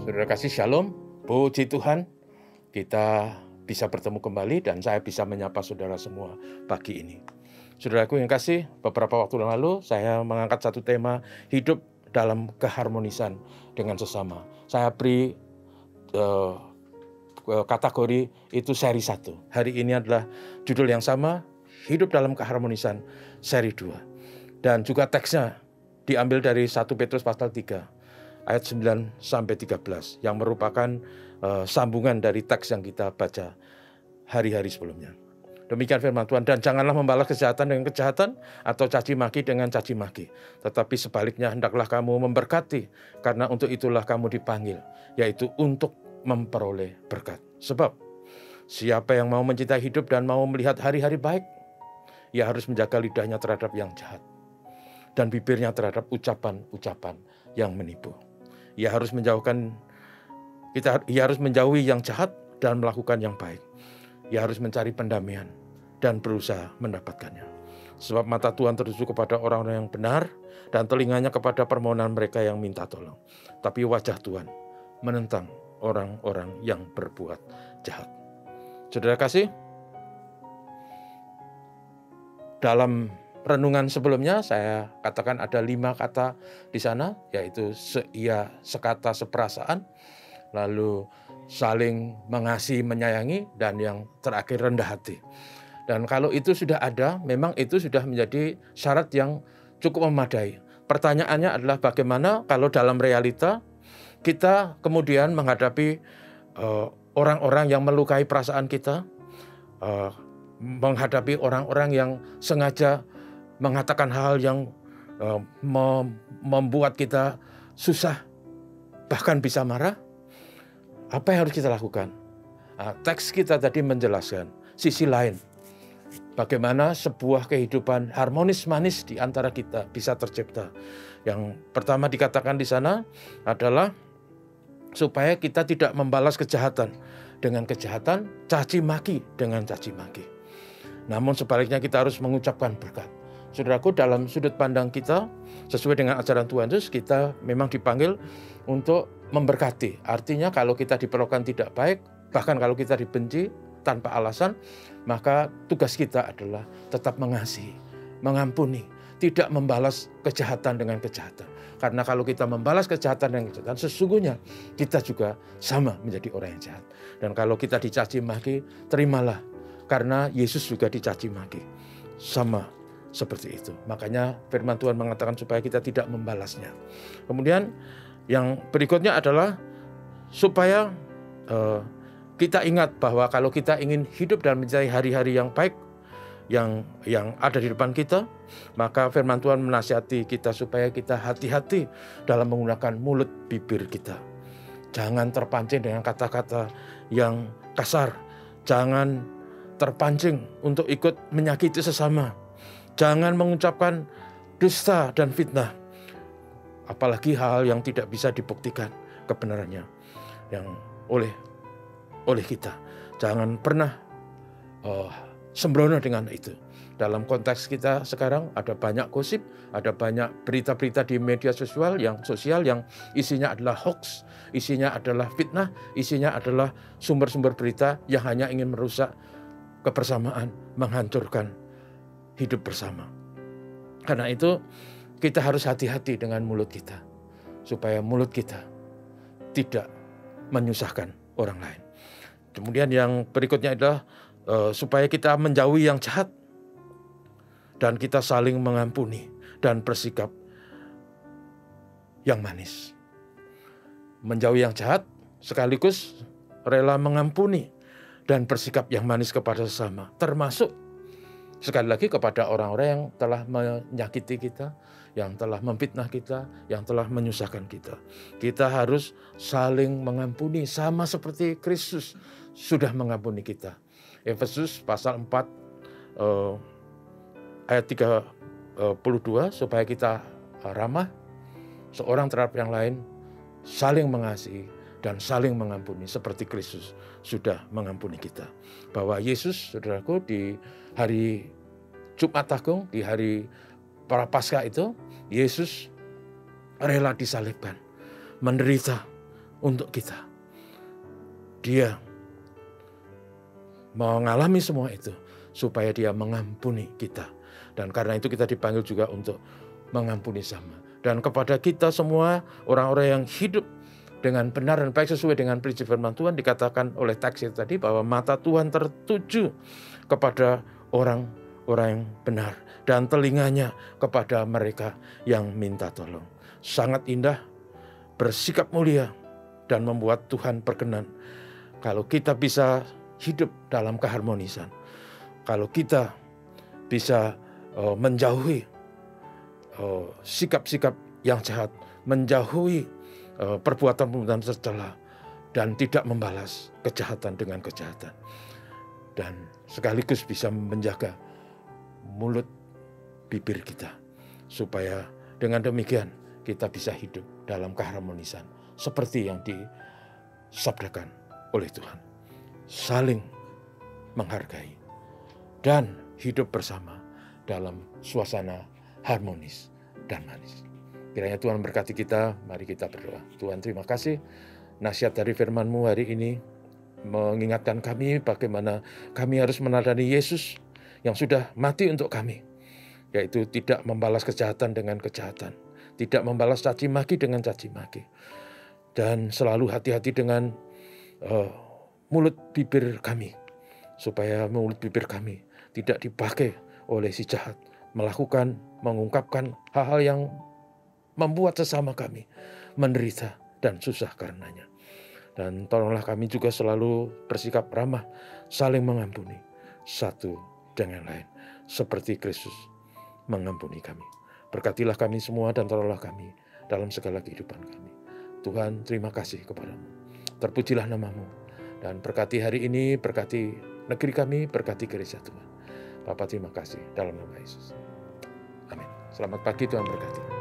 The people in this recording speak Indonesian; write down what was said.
Saudara kasih shalom, puji Tuhan, kita bisa bertemu kembali dan saya bisa menyapa saudara semua pagi ini. Saudaraku yang kasih, beberapa waktu lalu saya mengangkat satu tema hidup dalam keharmonisan dengan sesama. Saya beri kategori itu seri 1. Hari ini adalah judul yang sama, hidup dalam keharmonisan seri 2. Dan juga teksnya diambil dari 1 Petrus pasal 3. Ayat 9 sampai 13 yang merupakan sambungan dari teks yang kita baca hari-hari sebelumnya. Demikian firman Tuhan, dan janganlah membalas kejahatan dengan kejahatan atau caci maki dengan caci maki, tetapi sebaliknya hendaklah kamu memberkati, karena untuk itulah kamu dipanggil, yaitu untuk memperoleh berkat. Sebab siapa yang mau mencintai hidup dan mau melihat hari-hari baik, ia harus menjaga lidahnya terhadap yang jahat dan bibirnya terhadap ucapan-ucapan yang menipu. Ia harus menjauhi yang jahat dan melakukan yang baik. Ia harus mencari pendamaian dan berusaha mendapatkannya. Sebab mata Tuhan tertuju kepada orang-orang yang benar dan telinganya kepada permohonan mereka yang minta tolong. Tapi wajah Tuhan menentang orang-orang yang berbuat jahat. Saudara kasih, dalam renungan sebelumnya saya katakan ada 5 kata di sana, yaitu seia, sekata, seperasaan, lalu saling mengasihi, menyayangi, dan yang terakhir rendah hati. Dan kalau itu sudah ada, memang itu sudah menjadi syarat yang cukup memadai. Pertanyaannya adalah bagaimana kalau dalam realita kita kemudian menghadapi orang-orang yang melukai perasaan kita, menghadapi orang-orang yang sengaja mengatakan hal yang membuat kita susah, bahkan bisa marah. Apa yang harus kita lakukan? Teks kita tadi menjelaskan sisi lain, bagaimana sebuah kehidupan harmonis manis di antara kita bisa tercipta. Yang pertama dikatakan di sana adalah supaya kita tidak membalas kejahatan dengan kejahatan, caci maki dengan caci maki. Namun sebaliknya kita harus mengucapkan berkat. Saudaraku, dalam sudut pandang kita, sesuai dengan ajaran Tuhan Yesus, kita memang dipanggil untuk memberkati. Artinya kalau kita diperlakukan tidak baik, bahkan kalau kita dibenci tanpa alasan, maka tugas kita adalah tetap mengasihi, mengampuni, tidak membalas kejahatan dengan kejahatan. Karena kalau kita membalas kejahatan dengan kejahatan, sesungguhnya kita juga sama menjadi orang yang jahat. Dan kalau kita dicaci maki, terimalah, karena Yesus juga dicaci maki. Sama seperti itu. Makanya firman Tuhan mengatakan supaya kita tidak membalasnya. Kemudian yang berikutnya adalah supaya kita ingat bahwa kalau kita ingin hidup dan mencintai hari-hari yang baik yang ada di depan kita, maka firman Tuhan menasihati kita supaya kita hati-hati dalam menggunakan mulut bibir kita. Jangan terpancing dengan kata-kata yang kasar. Jangan terpancing untuk ikut menyakiti sesama. Jangan mengucapkan dusta dan fitnah. Apalagi hal yang tidak bisa dibuktikan kebenarannya yang oleh kita. Jangan pernah sembrono dengan itu. Dalam konteks kita sekarang ada banyak gosip, ada banyak berita-berita di media sosial yang isinya adalah hoax, isinya adalah fitnah, isinya adalah sumber-sumber berita yang hanya ingin merusak kebersamaan, menghancurkan hidup bersama. Karena itu kita harus hati-hati dengan mulut kita, supaya mulut kita tidak menyusahkan orang lain. Kemudian yang berikutnya adalah supaya kita menjauhi yang jahat dan kita saling mengampuni dan bersikap yang manis. Menjauhi yang jahat sekaligus rela mengampuni dan bersikap yang manis kepada sesama, termasuk sekali lagi kepada orang-orang yang telah menyakiti kita, yang telah memfitnah kita, yang telah menyusahkan kita. Kita harus saling mengampuni sama seperti Kristus sudah mengampuni kita. Efesus pasal 4 ayat 32, supaya kita ramah seorang terhadap yang lain, saling mengasihi dan saling mengampuni seperti Kristus sudah mengampuni kita. Bahwa Yesus, saudaraku, di hari Jumat Agung, di hari Prapaskah itu, Yesus rela disalibkan, menderita untuk kita. Dia mengalami semua itu supaya dia mengampuni kita. Dan karena itu kita dipanggil juga untuk mengampuni sama. Dan kepada kita semua, orang-orang yang hidup dengan benar dan baik sesuai dengan prinsip firman Tuhan, dikatakan oleh teks itu tadi bahwa mata Tuhan tertuju kepada orang-orang yang benar dan telinganya kepada mereka yang minta tolong. Sangat indah, bersikap mulia, dan membuat Tuhan berkenan kalau kita bisa hidup dalam keharmonisan. Kalau kita bisa menjauhi sikap-sikap yang jahat, menjauhi perbuatan-perbuatan tercela, dan tidak membalas kejahatan dengan kejahatan. Dan sekaligus bisa menjaga mulut bibir kita, supaya dengan demikian kita bisa hidup dalam keharmonisan seperti yang disabdakan oleh Tuhan. Saling menghargai dan hidup bersama dalam suasana harmonis dan manis. Kiranya Tuhan berkati kita, mari kita berdoa. Tuhan, terima kasih nasihat dari firman-Mu hari ini mengingatkan kami bagaimana kami harus meneladani Yesus yang sudah mati untuk kami, yaitu tidak membalas kejahatan dengan kejahatan, tidak membalas caci maki dengan caci maki, dan selalu hati-hati dengan mulut bibir kami, supaya mulut bibir kami tidak dipakai oleh si jahat mengungkapkan hal-hal yang membuat sesama kami menderita dan susah karenanya. Dan tolonglah kami juga selalu bersikap ramah, saling mengampuni satu dengan lain, seperti Kristus mengampuni kami. Berkatilah kami semua dan tolonglah kami dalam segala kehidupan kami. Tuhan, terima kasih kepadamu. Terpujilah nama-Mu. Dan berkati hari ini, berkati negeri kami, berkati gereja Tuhan. Bapa, terima kasih dalam nama Yesus. Amin. Selamat pagi, Tuhan berkati.